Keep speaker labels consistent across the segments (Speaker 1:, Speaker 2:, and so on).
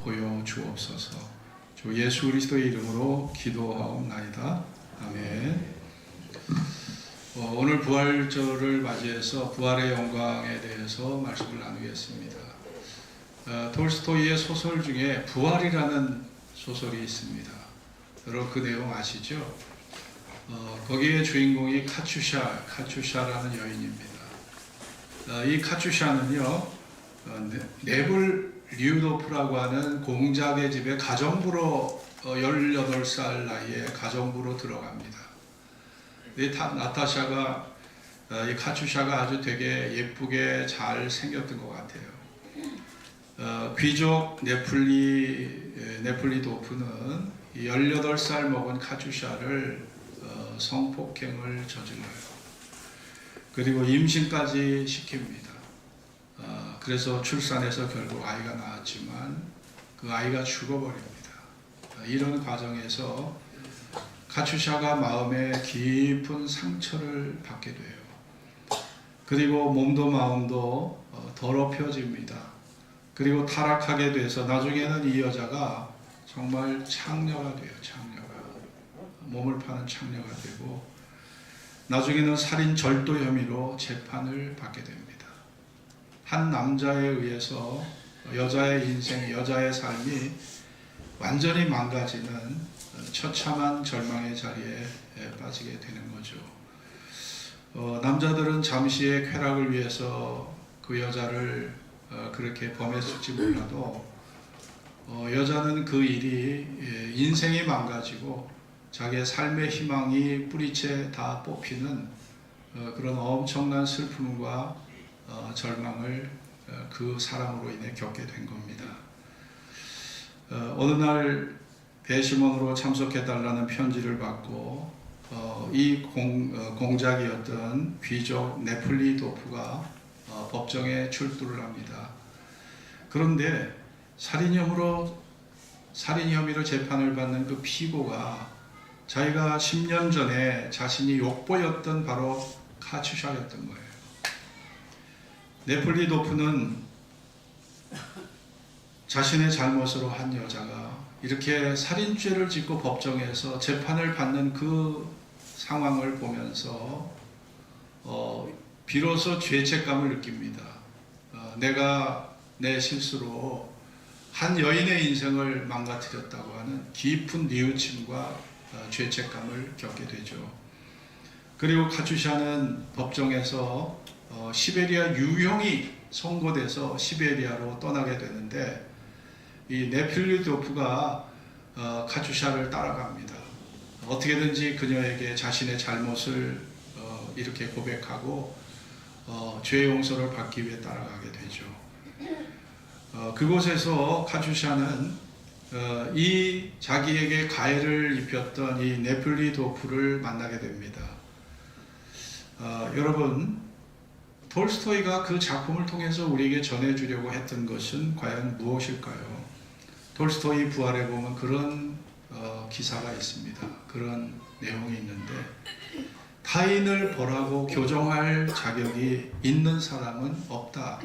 Speaker 1: 보여 주옵소서. 주 예수 그리스도의 이름으로 기도하옵나이다. 아멘. 오늘 부활절을 맞이해서 부활의 영광에 대해서 말씀을 나누겠습니다. 톨스토이의 소설 중에 부활이라는 소설이 있습니다. 여러분 그 내용 아시죠? 거기에 주인공이 카츄샤라는 여인입니다. 이 카츄샤는요, 네블 류도프라고 하는 공작의 집에 가정부로 18살 나이에 가정부로 들어갑니다. 이 나타샤가 이 카츄샤가 아주 되게 예쁘게 잘 생겼던 것 같아요. 귀족 네플리도프는 18살 먹은 카츄샤를 성폭행을 저질러요. 그리고 임신까지 시킵니다. 그래서 출산해서 결국 아이가 나왔지만 그 아이가 죽어버립니다. 이런 과정에서 카츄샤가 마음에 깊은 상처를 받게 돼요. 그리고 몸도 마음도 더럽혀집니다. 그리고 타락하게 돼서 나중에는 이 여자가 정말 창녀가 돼요. 몸을 파는 창녀가 되고 나중에는 살인 절도 혐의로 재판을 받게 됩니다. 한 남자에 의해서 여자의 인생, 여자의 삶이 완전히 망가지는 처참한 절망의 자리에 빠지게 되는 거죠. 남자들은 잠시의 쾌락을 위해서 그 여자를 그렇게 범했을지 몰라도 여자는 그 일이 인생이 망가지고 자기의 삶의 희망이 뿌리채 다 뽑히는 그런 엄청난 슬픔과 절망을 그 사람으로 인해 겪게 된 겁니다. 어느 날 배심원으로 참석해달라는 편지를 받고 이 공작이었던 귀족 네플리도프가 법정에 출두를 합니다. 그런데 살인 혐의로 재판을 받는 그 피고가 자기가 10년 전에 자신이 욕보였던 바로 카츄샤였던 거예요. 네플리도프는 자신의 잘못으로 한 여자가 이렇게 살인죄를 짓고 법정에서 재판을 받는 그 상황을 보면서 비로소 죄책감을 느낍니다. 내가 내 실수로 한 여인의 인생을 망가뜨렸다고 하는 깊은 뉘우침과 죄책감을 겪게 되죠. 그리고 카츄샤는 법정에서 시베리아 유형이 선고돼서 시베리아로 떠나게 되는데 이 네플리도프가 카츄샤를 따라갑니다. 어떻게든지 그녀에게 자신의 잘못을 이렇게 고백하고 죄 용서를 받기 위해 따라가게 되죠. 그곳에서 카츄샤는 이 자기에게 가해를 입혔던 이 네플리도프를 만나게 됩니다. 여러분, 톨스토이가 그 작품을 통해서 우리에게 전해주려고 했던 것은 과연 무엇일까요? 톨스토이 부활에 보면 그런 기사가 있습니다. 그런 내용이 있는데 타인을 벌하고 교정할 자격이 있는 사람은 없다.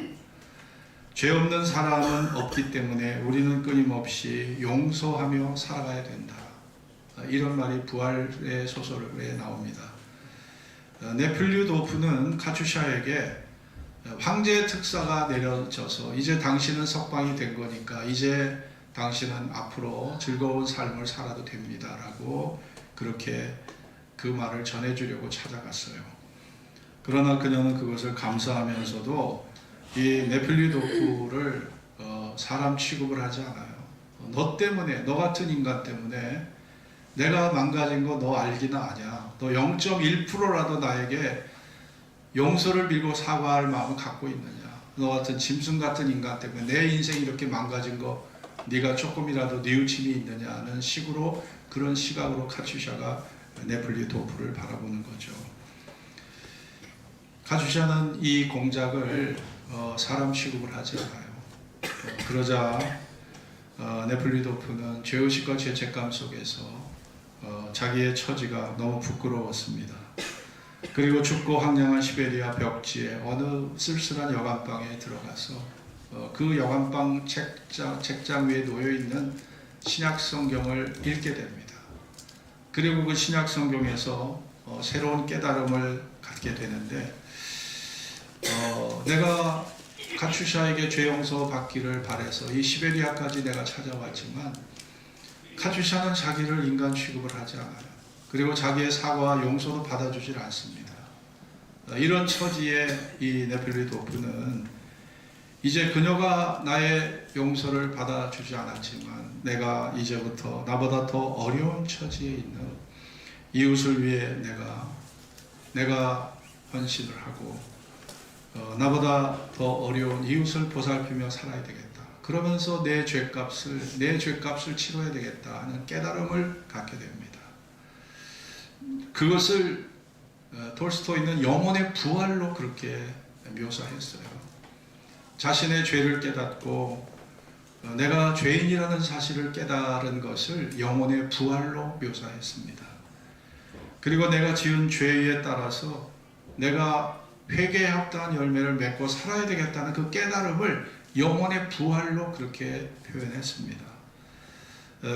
Speaker 1: 죄 없는 사람은 없기 때문에 우리는 끊임없이 용서하며 살아가야 된다. 이런 말이 부활의 소설에 나옵니다. 네플리도프는 카츄샤에게 황제의 특사가 내려져서 이제 당신은 석방이 된 거니까 이제 당신은 앞으로 즐거운 삶을 살아도 됩니다. 라고 그렇게 그 말을 전해주려고 찾아갔어요. 그러나 그녀는 그것을 감사하면서도 이 네플리도프를 사람 취급을 하지 않아요. 너 때문에, 너 같은 인간 때문에 내가 망가진 거 너 알기나 아냐. 너 0.1%라도 나에게 용서를 빌고 사과할 마음을 갖고 있느냐. 너 같은 짐승 같은 인간 때문에 내 인생이 이렇게 망가진 거 네가 조금이라도 뉘우침이 있느냐는 식으로 그런 시각으로 카츄샤가 네플리도프를 바라보는 거죠. 카츄샤는 이 공작을 사람 취급을 하지 않아요. 그러자 네플리도프는 죄의식과 죄책감 속에서 자기의 처지가 너무 부끄러웠습니다. 그리고 춥고 황량한 시베리아 벽지에 어느 쓸쓸한 여관방에 들어가서 그 여관방 책장 위에 놓여 있는 신약 성경을 읽게 됩니다. 그리고 그 신약 성경에서 새로운 깨달음을 갖게 되는데, 내가 카츄샤에게 죄 용서 받기를 바래서 이 시베리아까지 내가 찾아왔지만 카츄샤는 자기를 인간 취급을 하지 않아요. 그리고 자기의 사과와 용서도 받아주질 않습니다. 이런 처지에 이 네펠리도프는 이제 그녀가 나의 용서를 받아주지 않았지만 내가 이제부터 나보다 더 어려운 처지에 있는 이웃을 위해 내가 헌신을 하고 나보다 더 어려운 이웃을 보살피며 살아야 되겠다. 그러면서 내 죄값을 치러야 되겠다 하는 깨달음을 갖게 됩니다. 그것을 톨스토이는 영혼의 부활로 그렇게 묘사했어요. 자신의 죄를 깨닫고 내가 죄인이라는 사실을 깨달은 것을 영혼의 부활로 묘사했습니다. 그리고 내가 지은 죄에 따라서 내가 회개에 합당한 열매를 맺고 살아야 되겠다는 그 깨달음을 영혼의 부활로 그렇게 표현했습니다.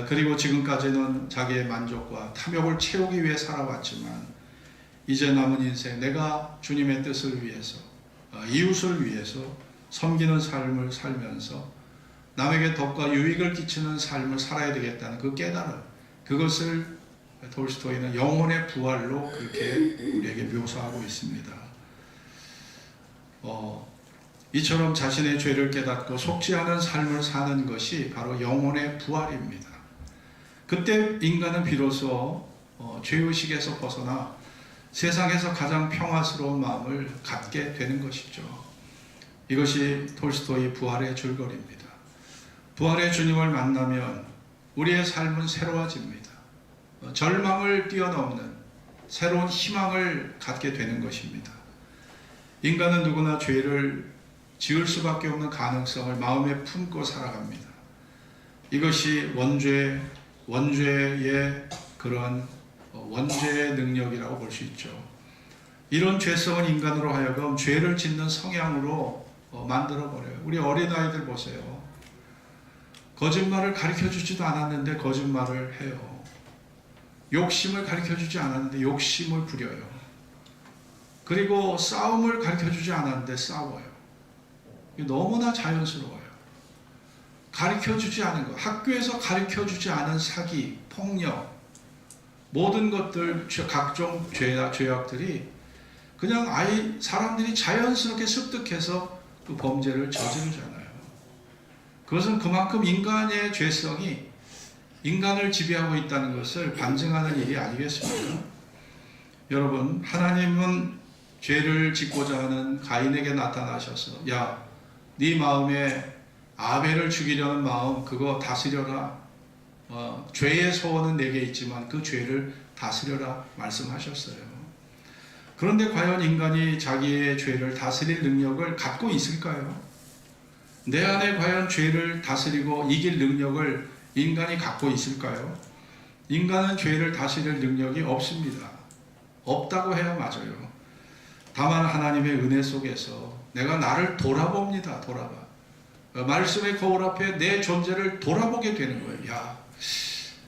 Speaker 1: 그리고 지금까지는 자기의 만족과 탐욕을 채우기 위해 살아왔지만 이제 남은 인생 내가 주님의 뜻을 위해서 이웃을 위해서 섬기는 삶을 살면서 남에게 덕과 유익을 끼치는 삶을 살아야 되겠다는 그 깨달음, 그것을 톨스토이는 영혼의 부활로 그렇게 우리에게 묘사하고 있습니다. 이처럼 자신의 죄를 깨닫고 속지 않은 삶을 사는 것이 바로 영혼의 부활입니다. 그때 인간은 비로소 죄의식에서 벗어나 세상에서 가장 평화스러운 마음을 갖게 되는 것이죠. 이것이 톨스토이 부활의 줄거리입니다. 부활의 주님을 만나면 우리의 삶은 새로워집니다. 절망을 뛰어넘는 새로운 희망을 갖게 되는 것입니다. 인간은 누구나 죄를 지을 수밖에 없는 가능성을 마음에 품고 살아갑니다. 이것이 원죄의 그런 원죄의 능력이라고 볼 수 있죠. 이런 죄성은 인간으로 하여금 죄를 짓는 성향으로 만들어버려요. 우리 어린아이들 보세요. 거짓말을 가르쳐주지도 않았는데 거짓말을 해요. 욕심을 가르쳐주지 않았는데 욕심을 부려요. 그리고 싸움을 가르쳐주지 않았는데 싸워요. 너무나 자연스러워요. 가르쳐주지 않은 것, 학교에서 가르쳐주지 않은 사기, 폭력, 모든 것들, 각종 죄악들이 그냥 사람들이 자연스럽게 습득해서 그 범죄를 저지르잖아요. 그것은 그만큼 인간의 죄성이 인간을 지배하고 있다는 것을 반증하는 일이 아니겠습니까? 여러분, 하나님은 죄를 짓고자 하는 가인에게 나타나셔서 야, 네 마음에 아벨을 죽이려는 마음 그거 다스려라. 죄의 소원은 내게 있지만 그 죄를 다스려라 말씀하셨어요. 그런데 과연 인간이 자기의 죄를 다스릴 능력을 갖고 있을까요? 내 안에 과연 죄를 다스리고 이길 능력을 인간이 갖고 있을까요? 인간은 죄를 다스릴 능력이 없습니다. 없다고 해야 맞아요. 다만 하나님의 은혜 속에서 내가 나를 돌아봅니다. 말씀의 거울 앞에 내 존재를 돌아보게 되는 거예요. 야,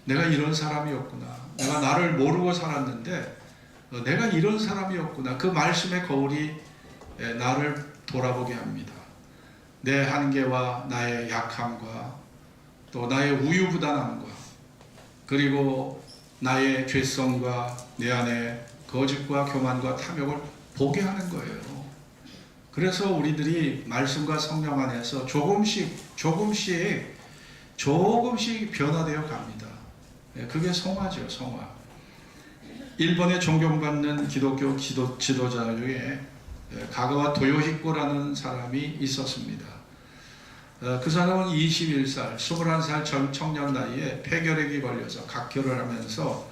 Speaker 1: 내가 이런 사람이었구나. 내가 나를 모르고 살았는데 내가 이런 사람이었구나. 그 말씀의 거울이 나를 돌아보게 합니다. 내 한계와 나의 약함과 또 나의 우유부단함과 그리고 나의 죄성과 내 안에 거짓과 교만과 탐욕을 보게 하는 거예요. 그래서 우리들이 말씀과 성령 안에서 조금씩 변화되어 갑니다. 그게 성화죠, 성화. 일본에 존경받는 기독교 지도자 중에 가가와 도요히코라는 사람이 있었습니다. 그 사람은 21살, 21살 청년 나이에 폐결핵이 걸려서 각혈을 하면서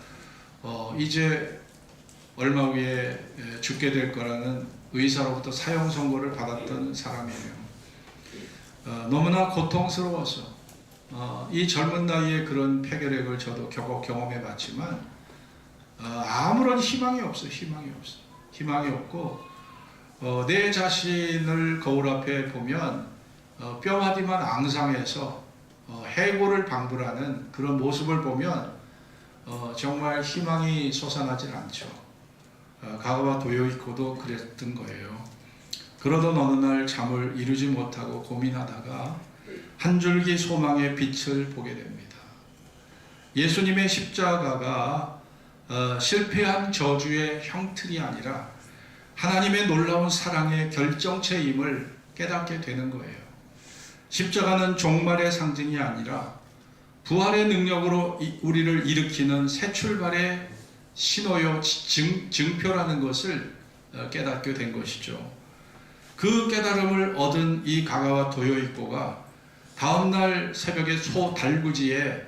Speaker 1: 이제 얼마 후에 죽게 될 거라는 의사로부터 사형 선고를 받았던 사람이에요. 너무나 고통스러워서 이 젊은 나이에 그런 폐결핵을 저도 경험해 봤지만 아무런 희망이 없고 내 자신을 거울 앞에 보면 뼈마디만 앙상해서 해고를 방불하는 그런 모습을 보면 정말 희망이 솟아나질 않죠. 가가와 도요이코도 그랬던 거예요. 그러던 어느 날 잠을 이루지 못하고 고민하다가 한 줄기 소망의 빛을 보게 됩니다. 예수님의 십자가가 실패한 저주의 형틀이 아니라 하나님의 놀라운 사랑의 결정체임을 깨닫게 되는 거예요. 십자가는 종말의 상징이 아니라 부활의 능력으로 우리를 일으키는 새 출발의 신호요 증표라는 것을 깨닫게 된 것이죠. 그 깨달음을 얻은 이 가가와 도요이코가 다음날 새벽에 소달구지에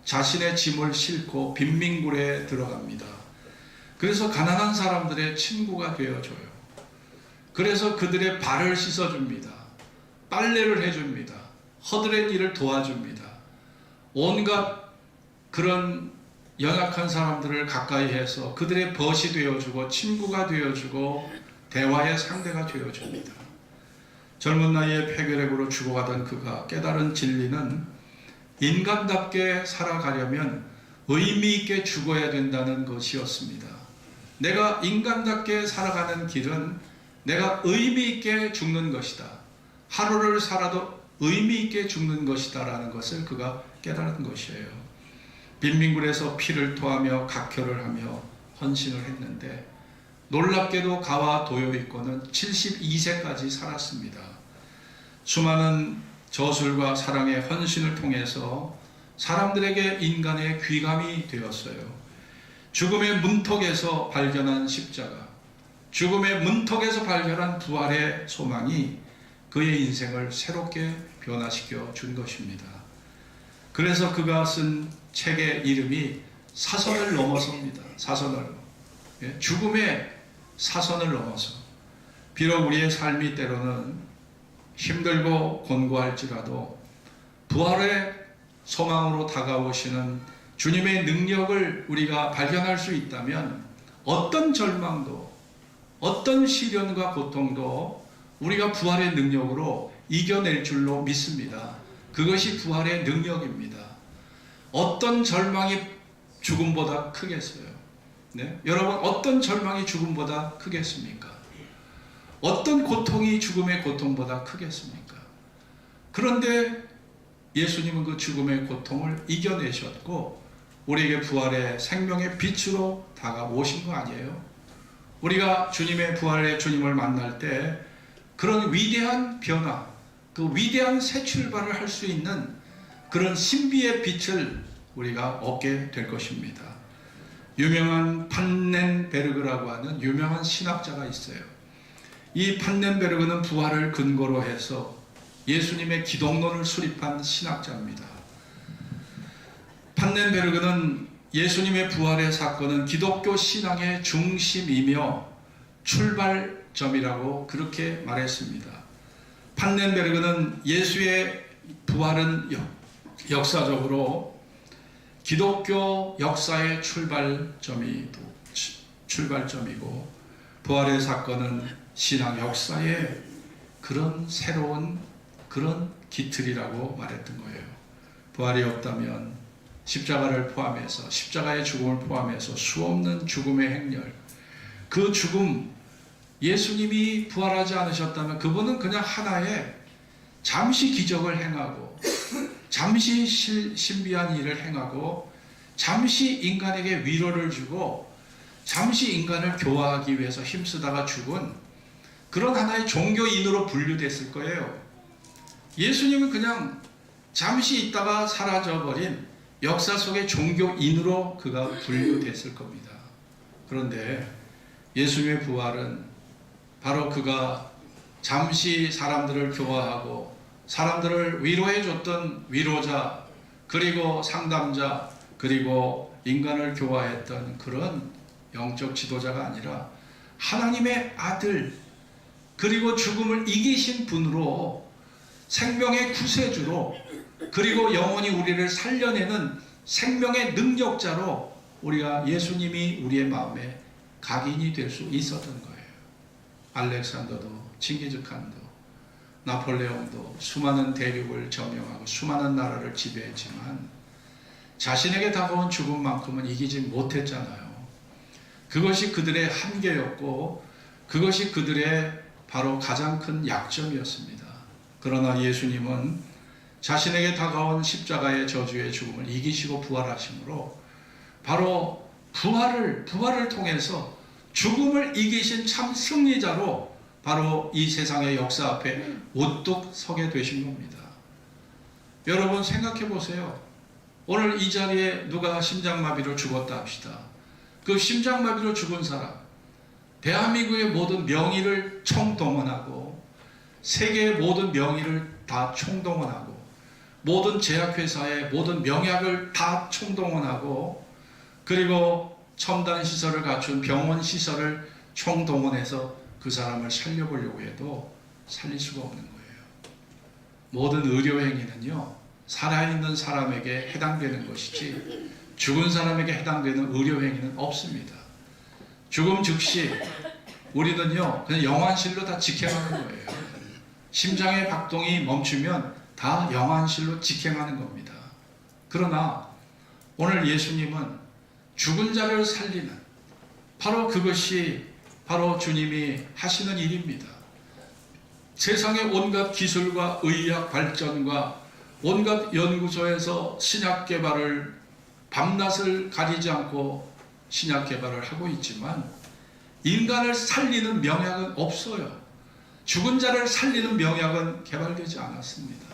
Speaker 1: 자신의 짐을 싣고 빈민굴에 들어갑니다. 그래서 가난한 사람들의 친구가 되어줘요. 그래서 그들의 발을 씻어줍니다. 빨래를 해줍니다. 허드렛 일을 도와줍니다. 온갖 그런 연약한 사람들을 가까이 해서 그들의 벗이 되어주고 친구가 되어주고 대화의 상대가 되어줍니다. 젊은 나이에 폐결핵으로 죽어가던 그가 깨달은 진리는 인간답게 살아가려면 의미 있게 죽어야 된다는 것이었습니다. 내가 인간답게 살아가는 길은 내가 의미 있게 죽는 것이다. 하루를 살아도 의미 있게 죽는 것이다 라는 것을 그가 깨달은 것이에요. 빈민굴에서 피를 토하며 각혈을 하며 헌신을 했는데 놀랍게도 가와 도요이코는 72세까지 살았습니다. 수많은 저술과 사랑의 헌신을 통해서 사람들에게 인간의 귀감이 되었어요. 죽음의 문턱에서 발견한 십자가, 죽음의 문턱에서 발견한 부활의 소망이 그의 인생을 새롭게 변화시켜 준 것입니다. 그래서 그가 쓴 책의 이름이 사선을 넘어서입니다. 사선을, 죽음의 사선을 넘어서. 비록 우리의 삶이 때로는 힘들고 곤고할지라도 부활의 소망으로 다가오시는 주님의 능력을 우리가 발견할 수 있다면 어떤 절망도 어떤 시련과 고통도 우리가 부활의 능력으로 이겨낼 줄로 믿습니다. 그것이 부활의 능력입니다. 어떤 절망이 죽음보다 크겠어요? 네? 여러분, 어떤 절망이 죽음보다 크겠습니까? 어떤 고통이 죽음의 고통보다 크겠습니까? 그런데 예수님은 그 죽음의 고통을 이겨내셨고 우리에게 부활의 생명의 빛으로 다가오신 거 아니에요? 우리가 주님의 부활의 주님을 만날 때 그런 위대한 변화, 그 위대한 새 출발을 할 수 있는 그런 신비의 빛을 우리가 얻게 될 것입니다. 유명한 판넨베르그라고 하는 유명한 신학자가 있어요. 이 판넨베르그는 부활을 근거로 해서 예수님의 기독론을 수립한 신학자입니다. 판넨베르그는 예수님의 부활의 사건은 기독교 신앙의 중심이며 출발점이라고 그렇게 말했습니다. 판넨베르그는 예수의 부활은 역사적으로 기독교 역사의 출발점이고 부활의 사건은 신앙 역사의 그런 새로운 그런 기틀이라고 말했던 거예요. 부활이 없다면 십자가를 포함해서 십자가의 죽음을 포함해서 수없는 죽음의 행렬, 그 죽음, 예수님이 부활하지 않으셨다면 그분은 그냥 하나의 잠시 기적을 행하고 잠시 신비한 일을 행하고 잠시 인간에게 위로를 주고 잠시 인간을 교화하기 위해서 힘쓰다가 죽은 그런 하나의 종교인으로 분류됐을 거예요. 예수님은 그냥 잠시 있다가 사라져버린 역사 속의 종교인으로 그가 분류됐을 겁니다. 그런데 예수님의 부활은 바로 그가 잠시 사람들을 교화하고 사람들을 위로해줬던 위로자, 그리고 상담자, 그리고 인간을 교화했던 그런 영적 지도자가 아니라 하나님의 아들, 그리고 죽음을 이기신 분으로 생명의 구세주로, 그리고 영원히 우리를 살려내는 생명의 능력자로 우리가 예수님이 우리의 마음에 각인이 될 수 있었던 거예요. 알렉산더도 칭기즈칸도 나폴레옹도 수많은 대륙을 점령하고 수많은 나라를 지배했지만 자신에게 다가온 죽음만큼은 이기지 못했잖아요. 그것이 그들의 한계였고 그것이 그들의 바로 가장 큰 약점이었습니다. 그러나 예수님은 자신에게 다가온 십자가의 저주의 죽음을 이기시고 부활하심으로 바로 부활을 통해서 죽음을 이기신 참 승리자로 바로 이 세상의 역사 앞에 우뚝 서게 되신 겁니다. 여러분 생각해 보세요. 오늘 이 자리에 누가 심장마비로 죽었다 합시다. 그 심장마비로 죽은 사람, 대한민국의 모든 명의를 총동원하고 세계의 모든 명의를 다 총동원하고 모든 제약회사의 모든 명약을 다 총동원하고 그리고 첨단 시설을 갖춘 병원 시설을 총동원해서 그 사람을 살려보려고 해도 살릴 수가 없는 거예요. 모든 의료행위는요, 살아있는 사람에게 해당되는 것이지 죽은 사람에게 해당되는 의료행위는 없습니다. 죽음 즉시 우리는요, 그냥 영안실로 다 직행하는 거예요. 심장의 박동이 멈추면 다 영안실로 직행하는 겁니다. 그러나 오늘 예수님은 죽은 자를 살리는 바로 그것이 바로 주님이 하시는 일입니다. 세상의 온갖 기술과 의학 발전과 온갖 연구소에서 신약 개발을 밤낮을 가리지 않고 신약 개발을 하고 있지만 인간을 살리는 명약은 없어요. 죽은 자를 살리는 명약은 개발되지 않았습니다.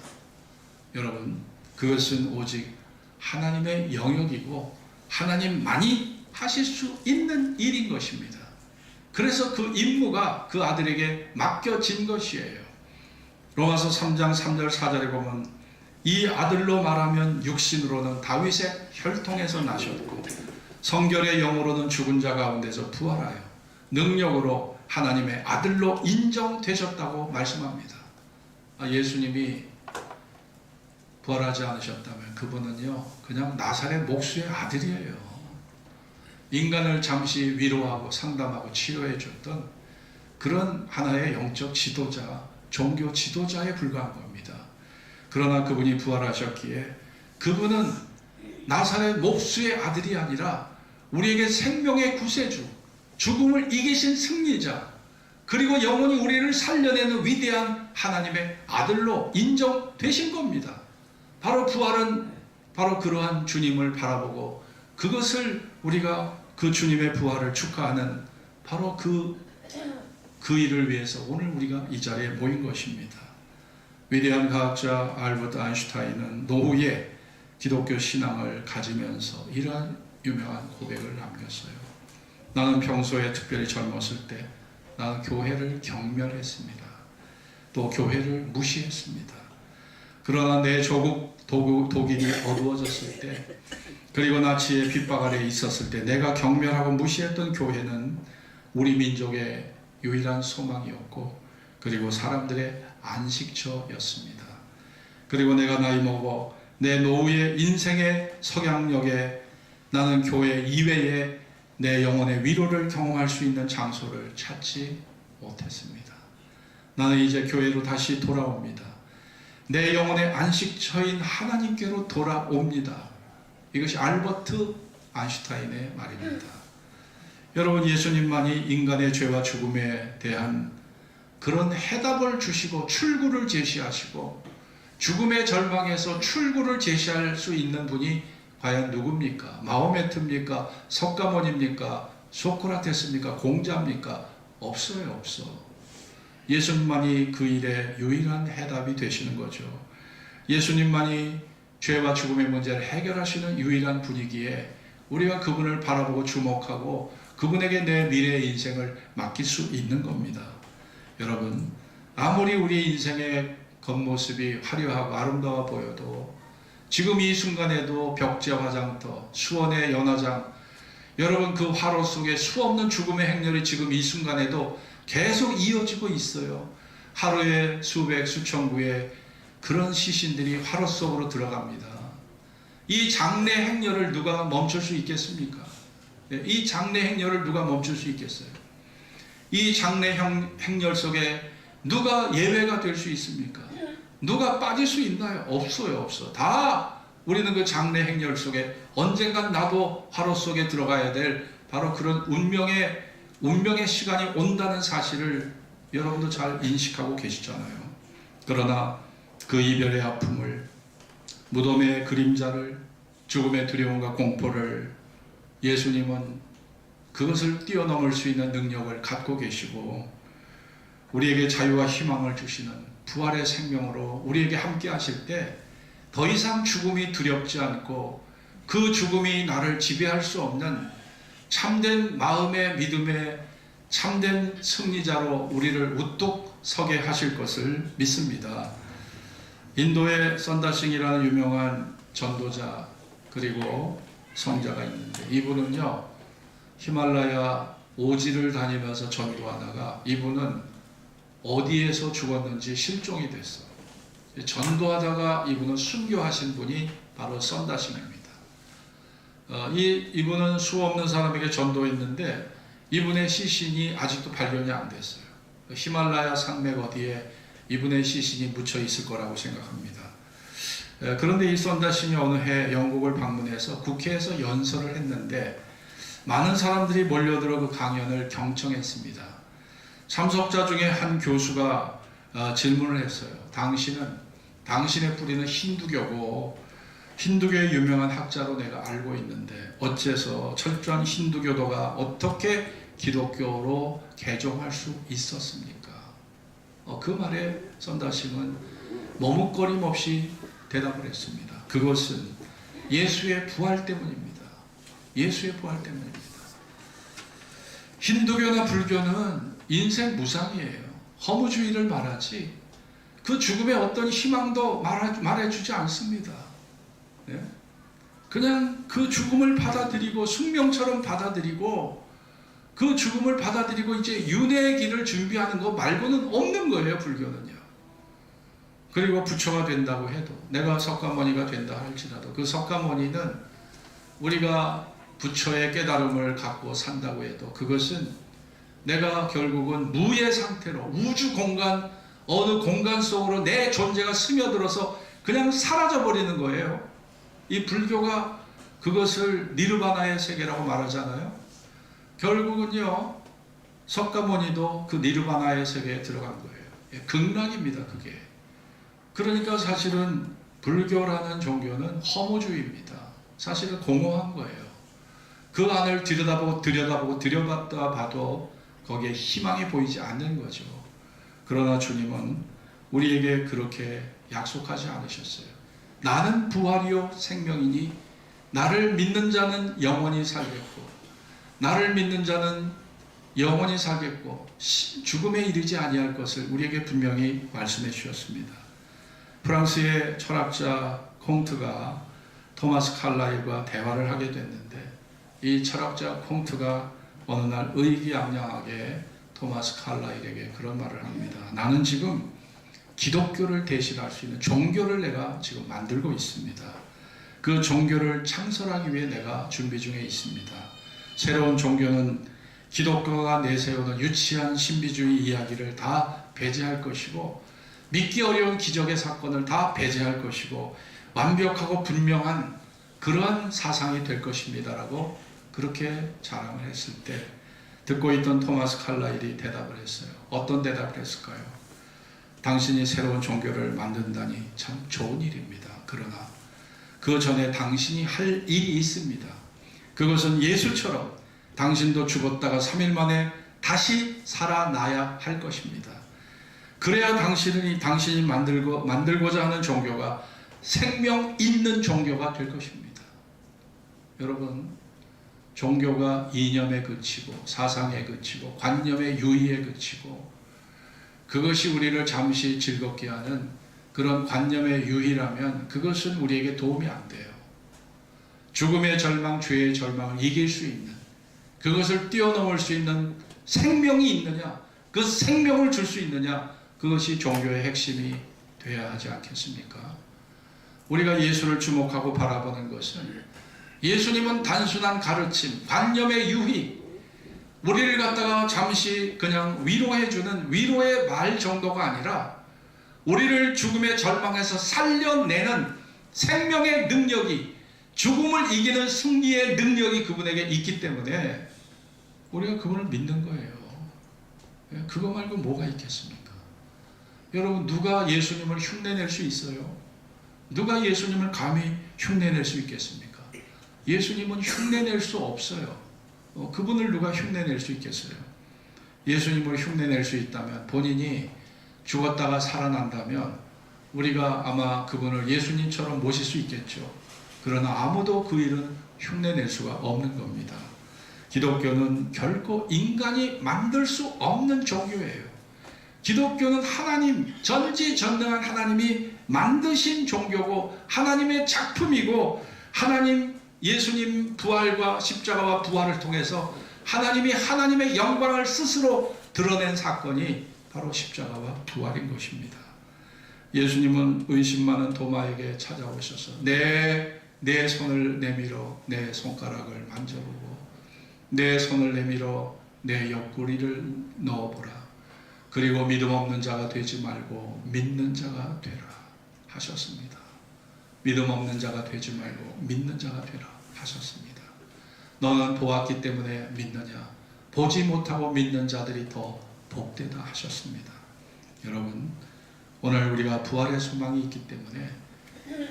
Speaker 1: 여러분, 그것은 오직 하나님의 영역이고 하나님만이 하실 수 있는 일인 것입니다. 그래서 그 임무가 그 아들에게 맡겨진 것이에요. 로마서 3장 3절 4절에 보면 이 아들로 말하면 육신으로는 다윗의 혈통에서 나셨고 성결의 영으로는 죽은 자 가운데서 부활하여 능력으로 하나님의 아들로 인정되셨다고 말씀합니다. 예수님이 부활하지 않으셨다면 그분은요, 그냥 나사렛 목수의 아들이에요. 인간을 잠시 위로하고 상담하고 치료해 줬던 그런 하나의 영적 지도자, 종교 지도자에 불과한 겁니다. 그러나 그분이 부활하셨기에 그분은 나사렛 목수의 아들이 아니라 우리에게 생명의 구세주, 죽음을 이기신 승리자, 그리고 영원히 우리를 살려내는 위대한 하나님의 아들로 인정되신 겁니다. 바로 부활은 바로 그러한 주님을 바라보고 그것을 우리가 그 주님의 부활을 축하하는 바로 그 일을 위해서 오늘 우리가 이 자리에 모인 것입니다. 위대한 과학자 알버트 아인슈타인은 노후에 기독교 신앙을 가지면서 이러한 유명한 고백을 남겼어요. 나는 평소에 특별히 젊었을 때 나는 교회를 경멸했습니다. 또 교회를 무시했습니다. 그러나 내 조국 독일이 어두워졌을 때 그리고 나치의 핍박 아래에 있었을 때 내가 경멸하고 무시했던 교회는 우리 민족의 유일한 소망이었고 그리고 사람들의 안식처였습니다. 그리고 내가 나이 먹어 내 노후의 인생의 석양역에 나는 교회 이외에 내 영혼의 위로를 경험할 수 있는 장소를 찾지 못했습니다. 나는 이제 교회로 다시 돌아옵니다. 내 영혼의 안식처인 하나님께로 돌아옵니다. 이것이 알버트 아인슈타인의 말입니다. 여러분, 예수님만이 인간의 죄와 죽음에 대한 그런 해답을 주시고 출구를 제시하시고 죽음의 절망에서 출구를 제시할 수 있는 분이 과연 누굽니까? 마호메트입니까? 석가모니입니까? 소크라테스입니까? 공자입니까? 없어요, 없어. 예수님만이 그 일의 유일한 해답이 되시는 거죠. 예수님만이 죄와 죽음의 문제를 해결하시는 유일한 분이기에 우리가 그분을 바라보고 주목하고 그분에게 내 미래의 인생을 맡길 수 있는 겁니다. 여러분, 아무리 우리 인생의 겉모습이 화려하고 아름다워 보여도 지금 이 순간에도 벽제 화장터, 수원의 연화장, 여러분 그 화로 속에 수없는 죽음의 행렬이 지금 이 순간에도 계속 이어지고 있어요. 하루에 수백 수천 구의 그런 시신들이 화로 속으로 들어갑니다. 이 장례 행렬을 누가 멈출 수 있겠습니까? 이 장례 행렬을 누가 멈출 수 있겠어요? 이 장례 행렬 속에 누가 예외가 될 수 있습니까? 누가 빠질 수 있나요? 없어요, 없어. 다 우리는 그 장래 행렬 속에 언젠간 나도 화로 속에 들어가야 될 바로 그런 운명의 시간이 온다는 사실을 여러분도 잘 인식하고 계시잖아요. 그러나 그 이별의 아픔을, 무덤의 그림자를, 죽음의 두려움과 공포를 예수님은 그것을 뛰어넘을 수 있는 능력을 갖고 계시고 우리에게 자유와 희망을 주시는 부활의 생명으로 우리에게 함께 하실 때 더 이상 죽음이 두렵지 않고 그 죽음이 나를 지배할 수 없는 참된 마음의 믿음의 참된 승리자로 우리를 우뚝 서게 하실 것을 믿습니다. 인도의 선다싱이라는 유명한 전도자 그리고 선자가 있는데 이분은요 히말라야 오지를 다니면서 전도하다가 이분은 어디에서 죽었는지 실종이 됐어. 전도하다가 이분은 순교하신 분이 바로 선다싱입니다. 이분은 수 없는 사람에게 전도했는데 이분의 시신이 아직도 발견이 안 됐어요. 히말라야 산맥 어디에 이분의 시신이 묻혀 있을 거라고 생각합니다. 그런데 이 선다싱이 어느 해 영국을 방문해서 국회에서 연설을 했는데 많은 사람들이 몰려들어 그 강연을 경청했습니다. 참석자 중에 한 교수가 질문을 했어요. 당신의 뿌리는 힌두교고 힌두교의 유명한 학자로 내가 알고 있는데 어째서 철저한 힌두교도가 어떻게 기독교로 개종할 수 있었습니까? 그 말에 선다싱은 머뭇거림 없이 대답을 했습니다. 그것은 예수의 부활 때문입니다. 예수의 부활 때문입니다. 힌두교나 불교는 인생 무상이에요. 허무주의를 말하지 그 죽음의 어떤 희망도 말해주지 않습니다. 네? 그냥 그 죽음을 받아들이고 숙명처럼 받아들이고 그 죽음을 받아들이고 이제 윤회의 길을 준비하는 거 말고는 없는 거예요, 불교는요. 그리고 부처가 된다고 해도 내가 석가모니가 된다 할지라도 그 석가모니는 우리가 부처의 깨달음을 갖고 산다고 해도 그것은 내가 결국은 무의 상태로 우주 공간 어느 공간 속으로 내 존재가 스며들어서 그냥 사라져버리는 거예요. 이 불교가 그것을 니르바나의 세계라고 말하잖아요. 결국은요 석가모니도 그 니르바나의 세계에 들어간 거예요. 극락입니다. 그게. 그러니까 사실은 불교라는 종교는 허무주의입니다. 사실은 공허한 거예요. 그 안을 들여다봤다 봐도 거기에 희망이 보이지 않는 거죠. 그러나 주님은 우리에게 그렇게 약속하지 않으셨어요. 나는 부활이요 생명이니 나를 믿는 자는 영원히 살겠고 나를 믿는 자는 영원히 살겠고 죽음에 이르지 아니할 것을 우리에게 분명히 말씀해 주셨습니다. 프랑스의 철학자 콩트가 토마스 칼라일과 대화를 하게 됐는데 이 철학자 콩트가 어느 날 의기양양하게 토마스 칼라일에게 그런 말을 합니다. 나는 지금 기독교를 대신할 수 있는 종교를 내가 지금 만들고 있습니다. 그 종교를 창설하기 위해 내가 준비 중에 있습니다. 새로운 종교는 기독교가 내세우는 유치한 신비주의 이야기를 다 배제할 것이고 믿기 어려운 기적의 사건을 다 배제할 것이고 완벽하고 분명한 그러한 사상이 될 것입니다 라고 그렇게 자랑을 했을 때 듣고 있던 토마스 칼라일이 대답을 했어요. 어떤 대답을 했을까요? 당신이 새로운 종교를 만든다니 참 좋은 일입니다. 그러나 그 전에 당신이 할 일이 있습니다. 그것은 예수처럼 당신도 죽었다가 3일 만에 다시 살아나야 할 것입니다. 그래야 당신이 만들고자 하는 종교가 생명 있는 종교가 될 것입니다. 여러분, 종교가 이념에 그치고 사상에 그치고 관념의 유의에 그치고 그것이 우리를 잠시 즐겁게 하는 그런 관념의 유의라면 그것은 우리에게 도움이 안 돼요. 죽음의 절망, 죄의 절망을 이길 수 있는 그것을 뛰어넘을 수 있는 생명이 있느냐, 그 생명을 줄 수 있느냐, 그것이 종교의 핵심이 돼야 하지 않겠습니까? 우리가 예수를 주목하고 바라보는 것은 예수님은 단순한 가르침, 관념의 유희, 우리를 갖다가 잠시 그냥 위로해주는 위로의 말 정도가 아니라 우리를 죽음의 절망에서 살려내는 생명의 능력이, 죽음을 이기는 승리의 능력이 그분에게 있기 때문에 우리가 그분을 믿는 거예요. 그거 말고 뭐가 있겠습니까? 여러분, 누가 예수님을 흉내낼 수 있어요? 누가 예수님을 감히 흉내낼 수 있겠습니까? 예수님은 흉내낼 수 없어요. 그분을 누가 흉내낼 수 있겠어요? 예수님을 흉내낼 수 있다면, 본인이 죽었다가 살아난다면 우리가 아마 그분을 예수님처럼 모실 수 있겠죠. 그러나 아무도 그 일은 흉내낼 수가 없는 겁니다. 기독교는 결코 인간이 만들 수 없는 종교예요. 기독교는 하나님, 전지전능한 하나님이 만드신 종교고 하나님의 작품이고, 하나님 예수님 부활과 십자가와 부활을 통해서 하나님이 하나님의 영광을 스스로 드러낸 사건이 바로 십자가와 부활인 것입니다. 예수님은 의심 많은 도마에게 찾아오셔서 내 손을 내밀어 내 손가락을 만져보고 내 손을 내밀어 내 옆구리를 넣어보라. 그리고 믿음 없는 자가 되지 말고 믿는 자가 되라 하셨습니다. 믿음 없는 자가 되지 말고 믿는 자가 되라 하셨습니다. 너는 보았기 때문에 믿느냐? 보지 못하고 믿는 자들이 더 복되다 하셨습니다. 여러분, 오늘 우리가 부활의 소망이 있기 때문에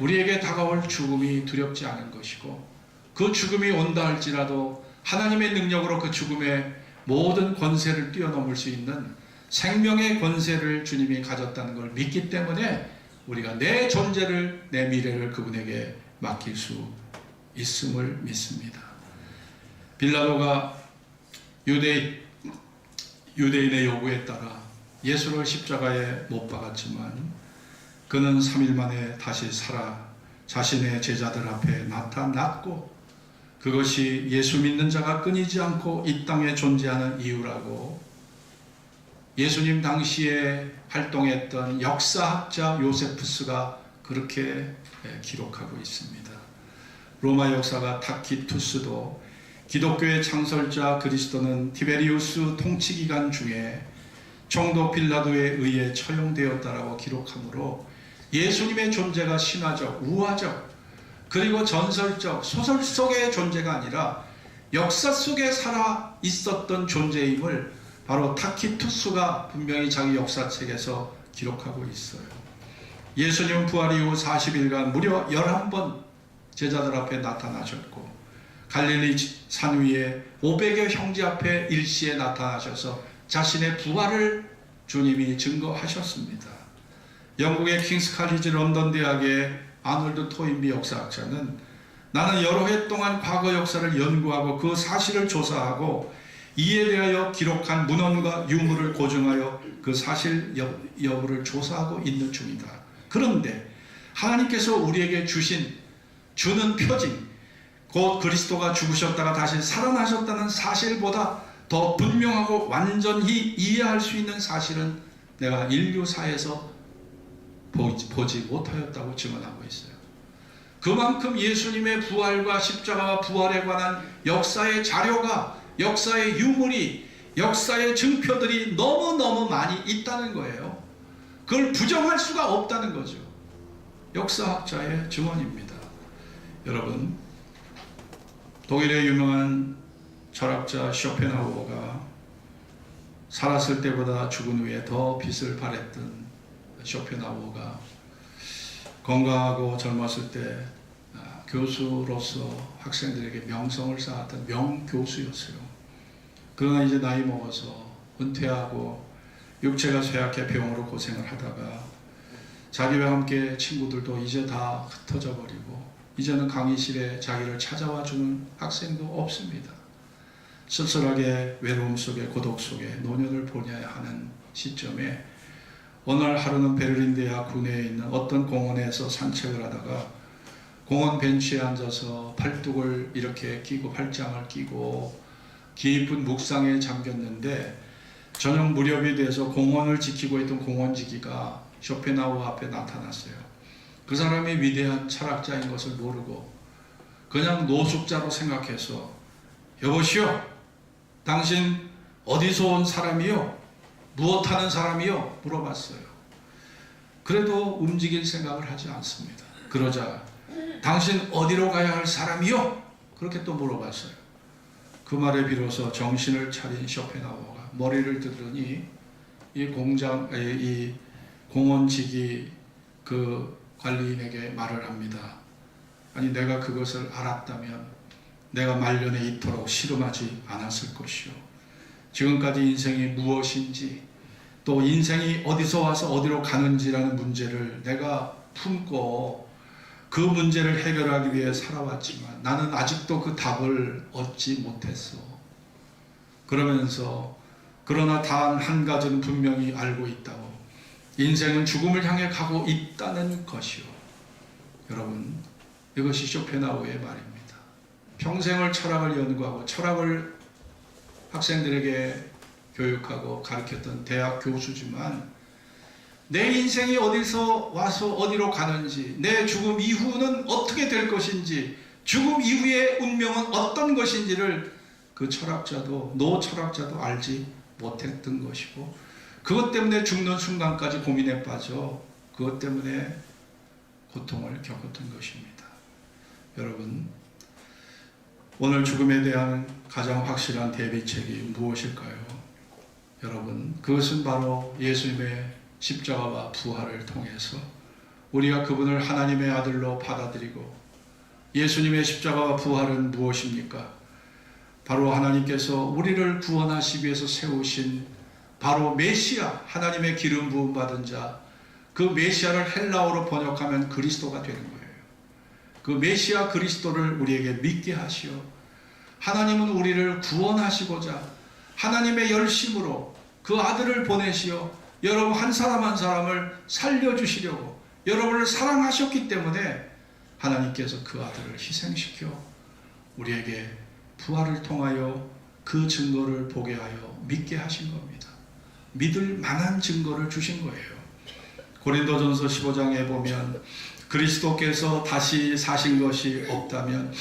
Speaker 1: 우리에게 다가올 죽음이 두렵지 않은 것이고, 그 죽음이 온다 할지라도 하나님의 능력으로 그 죽음의 모든 권세를 뛰어넘을 수 있는 생명의 권세를 주님이 가졌다는 걸 믿기 때문에 우리가 내 존재를, 내 미래를 그분에게 맡길 수 있음을 믿습니다. 빌라도가 유대인의 요구에 따라 예수를 십자가에 못 박았지만 그는 3일 만에 다시 살아 자신의 제자들 앞에 나타났고, 그것이 예수 믿는 자가 끊이지 않고 이 땅에 존재하는 이유라고 예수님 당시에 활동했던 역사학자 요세푸스가 그렇게 기록하고 있습니다. 로마 역사가 타키투스도 기독교의 창설자 그리스도는 티베리우스 통치기간 중에 총독 빌라도에 의해 처형되었다라고 기록하므로 예수님의 존재가 신화적, 우화적, 그리고 전설적, 소설 속의 존재가 아니라 역사 속에 살아 있었던 존재임을 바로 타키투스가 분명히 자기 역사책에서 기록하고 있어요. 예수님 부활 이후 40일간 무려 11번 제자들 앞에 나타나셨고, 갈릴리 산 위에 500여 형제 앞에 일시에 나타나셔서 자신의 부활을 주님이 증거하셨습니다. 영국의 킹스 칼리지 런던 대학의 아놀드 토인비 역사학자는 나는 여러 해 동안 과거 역사를 연구하고 그 사실을 조사하고 이에 대하여 기록한 문헌과 유물을 고증하여 그 사실 여부를 조사하고 있는 중이다. 그런데 하나님께서 우리에게 주는 표징, 곧 그리스도가 죽으셨다가 다시 살아나셨다는 사실보다 더 분명하고 완전히 이해할 수 있는 사실은 내가 인류사에서 보지 못하였다고 증언하고 있어요. 그만큼 예수님의 부활과 십자가와 부활에 관한 역사의 자료가, 역사의 유물이, 역사의 증표들이 너무너무 많이 있다는 거예요. 그걸 부정할 수가 없다는 거죠. 역사학자의 증언입니다. 여러분, 독일의 유명한 철학자 쇼펜하우어가 살았을 때보다 죽은 후에 더 빛을 발했던 쇼펜하우어가 건강하고 젊었을 때 교수로서 학생들에게 명성을 쌓았던 명교수였어요. 그러나 이제 나이 먹어서 은퇴하고 육체가 쇠약해 병으로 고생을 하다가 자기와 함께 친구들도 이제 다 흩어져 버리고 이제는 강의실에 자기를 찾아와 주는 학생도 없습니다. 쓸쓸하게 외로움 속에, 고독 속에 노년을 보내야 하는 시점에 어느 날 하루는 베를린 대학 구내에 있는 어떤 공원에서 산책을 하다가 공원 벤치에 앉아서 팔뚝을 이렇게 끼고 팔짱을 끼고 깊은 묵상에 잠겼는데, 저녁 무렵이 돼서 공원을 지키고 있던 공원지기가 쇼펜하우어 앞에 나타났어요. 그 사람이 위대한 철학자인 것을 모르고 그냥 노숙자로 생각해서 여보시오, 당신 어디서 온 사람이요? 무엇하는 사람이요? 물어봤어요. 그래도 움직일 생각을 하지 않습니다. 그러자 당신 어디로 가야 할 사람이요? 그렇게 또 물어봤어요. 그 말에 비로소 정신을 차린 쇼펜하우어가 머리를 들더니 이 공원지기 그 관리인에게 말을 합니다. 아니, 내가 그것을 알았다면 내가 말년에 이토록 씨름하지 않았을 것이요. 지금까지 인생이 무엇인지, 또 인생이 어디서 와서 어디로 가는지라는 문제를 내가 품고 그 문제를 해결하기 위해 살아왔지만 나는 아직도 그 답을 얻지 못했어. 그러면서 그러나 단 한 가지는 분명히 알고 있다고. 인생은 죽음을 향해 가고 있다는 것이요. 여러분, 이것이 쇼펜하우어의 말입니다. 평생을 철학을 연구하고 철학을 학생들에게 교육하고 가르쳤던 대학 교수지만 내 인생이 어디서 와서 어디로 가는지, 내 죽음 이후는 어떻게 될 것인지, 죽음 이후의 운명은 어떤 것인지를 그 철학자도, 노철학자도 알지 못했던 것이고, 그것 때문에 죽는 순간까지 고민에 빠져 그것 때문에 고통을 겪었던 것입니다. 여러분, 오늘 죽음에 대한 가장 확실한 대비책이 무엇일까요? 여러분, 그것은 바로 예수님의 십자가와 부활을 통해서 우리가 그분을 하나님의 아들로 받아들이고, 예수님의 십자가와 부활은 무엇입니까? 바로 하나님께서 우리를 구원하시기 위해서 세우신 바로 메시아, 하나님의 기름 부음 받은 자, 그 메시아를 헬라어로 번역하면 그리스도가 되는 거예요. 그 메시아 그리스도를 우리에게 믿게 하시어 하나님은 우리를 구원하시고자 하나님의 열심으로 그 아들을 보내시어 여러분 한 사람 한 사람을 살려주시려고 여러분을 사랑하셨기 때문에 하나님께서 그 아들을 희생시켜 우리에게 부활을 통하여 그 증거를 보게 하여 믿게 하신 겁니다. 믿을 만한 증거를 주신 거예요. 고린도전서 15장에 보면 그리스도께서 다시 사신 것이 없다면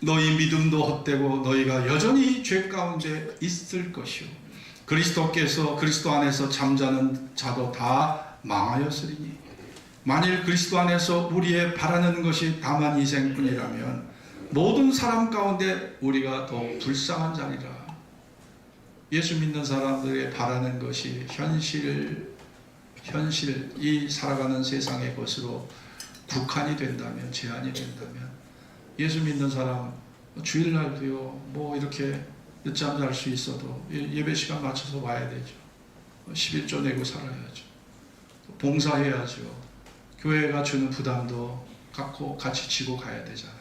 Speaker 1: 너희 믿음도 헛되고 너희가 여전히 죄 가운데 있을 것이요, 그리스도께서 그리스도 안에서 잠자는 자도 다 망하였으리니 만일 그리스도 안에서 우리의 바라는 것이 다만 이생뿐이라면 모든 사람 가운데 우리가 더 불쌍한 자니라. 예수 믿는 사람들의 바라는 것이 현실 이 살아가는 세상의 것으로 국한이 된다면, 제한이 된다면, 예수 믿는 사람 주일날도요 뭐 이렇게 늦잠 잘 수 있어도 예배 시간 맞춰서 와야 되죠. 11조 내고 살아야죠. 봉사해야죠. 교회가 주는 부담도 갖고 같이 지고 가야 되잖아요.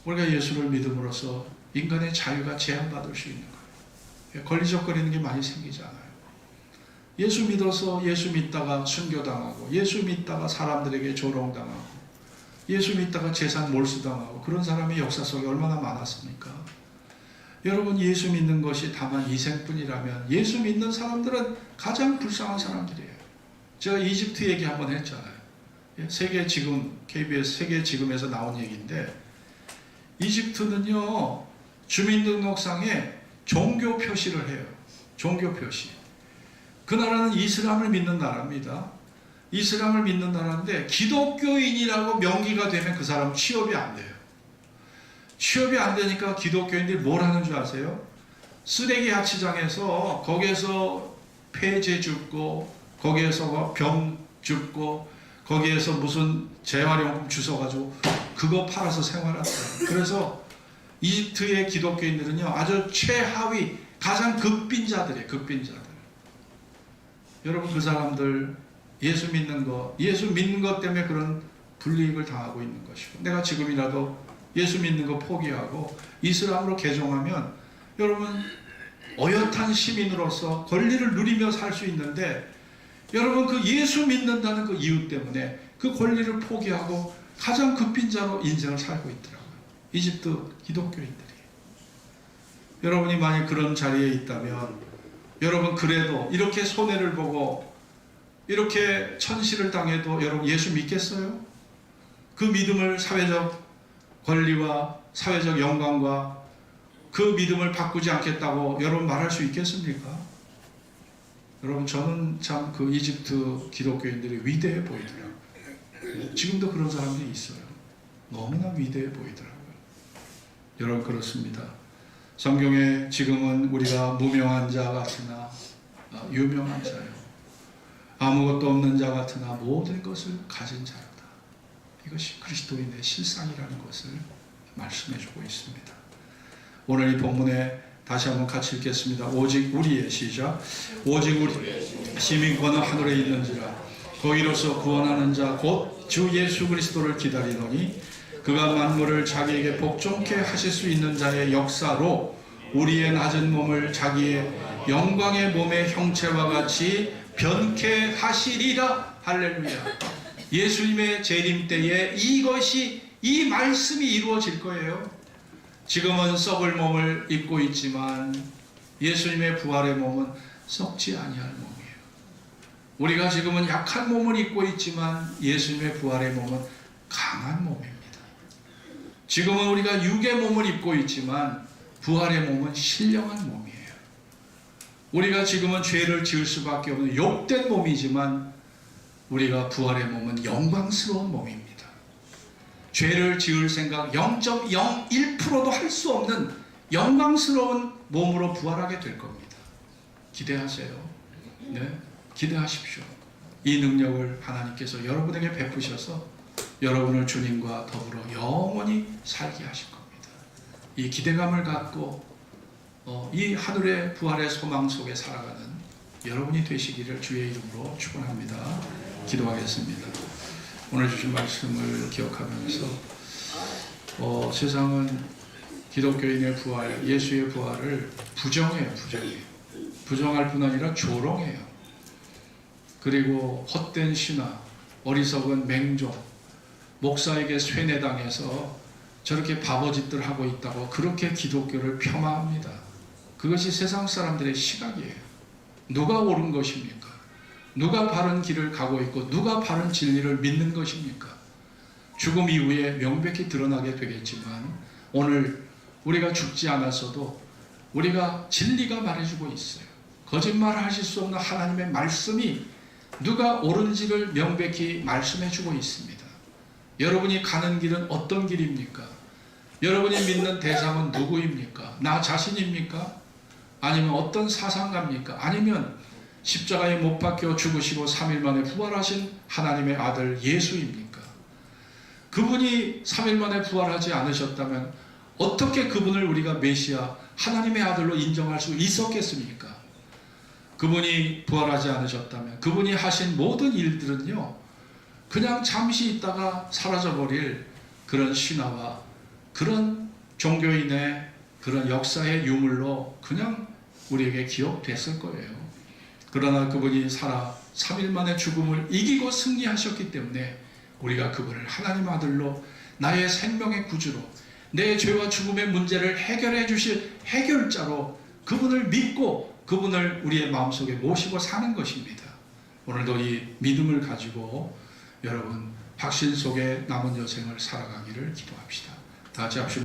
Speaker 1: 우리가 예수를 믿음으로써 인간의 자유가 제한받을 수 있는 거예요. 걸리적거리는 게 많이 생기잖아요. 예수 믿어서 예수 믿다가 순교당하고, 예수 믿다가 사람들에게 조롱당하고, 예수 믿다가 재산 몰수당하고, 그런 사람이 역사 속에 얼마나 많았습니까? 여러분, 예수 믿는 것이 다만 이생뿐이라면 예수 믿는 사람들은 가장 불쌍한 사람들이에요. 제가 이집트 얘기 한번 했잖아요. 세계 지금, KBS 세계 지금에서 나온 얘기인데, 이집트는요 주민등록상에 종교 표시를 해요. 종교 표시. 그 나라는 이슬람을 믿는 나라입니다. 이슬람을 믿는 나라인데 기독교인이라고 명기가 되면 그 사람 취업이 안 돼요. 취업이 안 되니까 기독교인들이 뭘 하는 줄 아세요? 쓰레기 야치장에서 거기에서 폐재 줍고, 거기에서 병 줍고, 거기에서 무슨 재활용품 주워가지고 그거 팔아서 생활했어요. 그래서 이집트의 기독교인들은요 아주 최하위, 가장 극빈자들이에요. 극빈자들. 여러분, 그 사람들 예수 믿는 것 때문에 그런 불이익을 당하고 있는 것이고, 내가 지금이라도 예수 믿는 거 포기하고 이슬람으로 개종하면 여러분 어엿한 시민으로서 권리를 누리며 살 수 있는데, 여러분 그 예수 믿는다는 그 이유 때문에 그 권리를 포기하고 가장 극빈자로 인생을 살고 있더라고요. 이집트 기독교인들이. 여러분이 만약 그런 자리에 있다면, 여러분 그래도 이렇게 손해를 보고 이렇게 천시를 당해도 여러분 예수 믿겠어요? 그 믿음을 사회적 권리와 사회적 영광과 그 믿음을 바꾸지 않겠다고 여러분 말할 수 있겠습니까? 여러분, 저는 참 그 이집트 기독교인들이 위대해 보이더라고요. 지금도 그런 사람들이 있어요. 너무나 위대해 보이더라고요. 여러분, 그렇습니다. 성경에 지금은 우리가 무명한 자 같으나 유명한 자요, 아무것도 없는 자 같으나 모든 것을 가진 자로다. 이것이 그리스도인의 실상이라는 것을 말씀해주고 있습니다. 오늘 이 본문에 다시 한번 같이 읽겠습니다. 오직 우리의, 시작. 오직 우리 시민권은 하늘에 있는지라 거기로서 구원하는 자 곧 주 예수 그리스도를 기다리노니 그가 만물을 자기에게 복종케 하실 수 있는 자의 역사로 우리의 낮은 몸을 자기의 영광의 몸의 형체와 같이 변케 하시리라. 할렐루야. 예수님의 재림 때에 이 말씀이 이루어질 거예요. 지금은 썩을 몸을 입고 있지만 예수님의 부활의 몸은 썩지 아니할 몸이에요. 우리가 지금은 약한 몸을 입고 있지만 예수님의 부활의 몸은 강한 몸입니다. 지금은 우리가 육의 몸을 입고 있지만 부활의 몸은 신령한 몸이에요. 우리가 지금은 죄를 지을 수밖에 없는 욕된 몸이지만 우리가 부활의 몸은 영광스러운 몸입니다. 죄를 지을 생각 0.01%도 할 수 없는 영광스러운 몸으로 부활하게 될 겁니다. 기대하세요. 네, 기대하십시오. 이 능력을 하나님께서 여러분에게 베푸셔서 여러분을 주님과 더불어 영원히 살게 하실 겁니다. 이 기대감을 갖고 이 하늘의 부활의 소망 속에 살아가는 여러분이 되시기를 주의 이름으로 축원합니다. 기도하겠습니다. 오늘 주신 말씀을 기억하면서 세상은 기독교인의 부활, 예수의 부활을 부정해요. 부정할 뿐 아니라 조롱해요. 그리고 헛된 신화, 어리석은 맹종, 목사에게 쇠뇌당해서 저렇게 바보짓들 하고 있다고 그렇게 기독교를 폄하합니다. 그것이 세상 사람들의 시각이에요. 누가 옳은 것입니까? 누가 바른 길을 가고 있고 누가 바른 진리를 믿는 것입니까? 죽음 이후에 명백히 드러나게 되겠지만 오늘 우리가 죽지 않았어도 우리가 진리가 말해주고 있어요. 거짓말을 하실 수 없는 하나님의 말씀이 누가 옳은지를 명백히 말씀해주고 있습니다. 여러분이 가는 길은 어떤 길입니까? 여러분이 믿는 대상은 누구입니까? 나 자신입니까? 아니면 어떤 사상가입니까? 아니면 십자가에 못 박혀 죽으시고 3일 만에 부활하신 하나님의 아들 예수입니까? 그분이 3일 만에 부활하지 않으셨다면 어떻게 그분을 우리가 메시아 하나님의 아들로 인정할 수 있었겠습니까? 그분이 부활하지 않으셨다면 그분이 하신 모든 일들은요, 그냥 잠시 있다가 사라져버릴 그런 신화와 그런 종교인의 그런 역사의 유물로 그냥 우리에게 기억됐을 거예요. 그러나 그분이 살아 3일 만에 죽음을 이기고 승리하셨기 때문에 우리가 그분을 하나님 아들로, 나의 생명의 구주로, 내 죄와 죽음의 문제를 해결해 주실 해결자로 그분을 믿고 그분을 우리의 마음속에 모시고 사는 것입니다. 오늘도 이 믿음을 가지고 여러분 확신 속에 남은 여생을 살아가기를 기도합시다. 다 같이 합시다.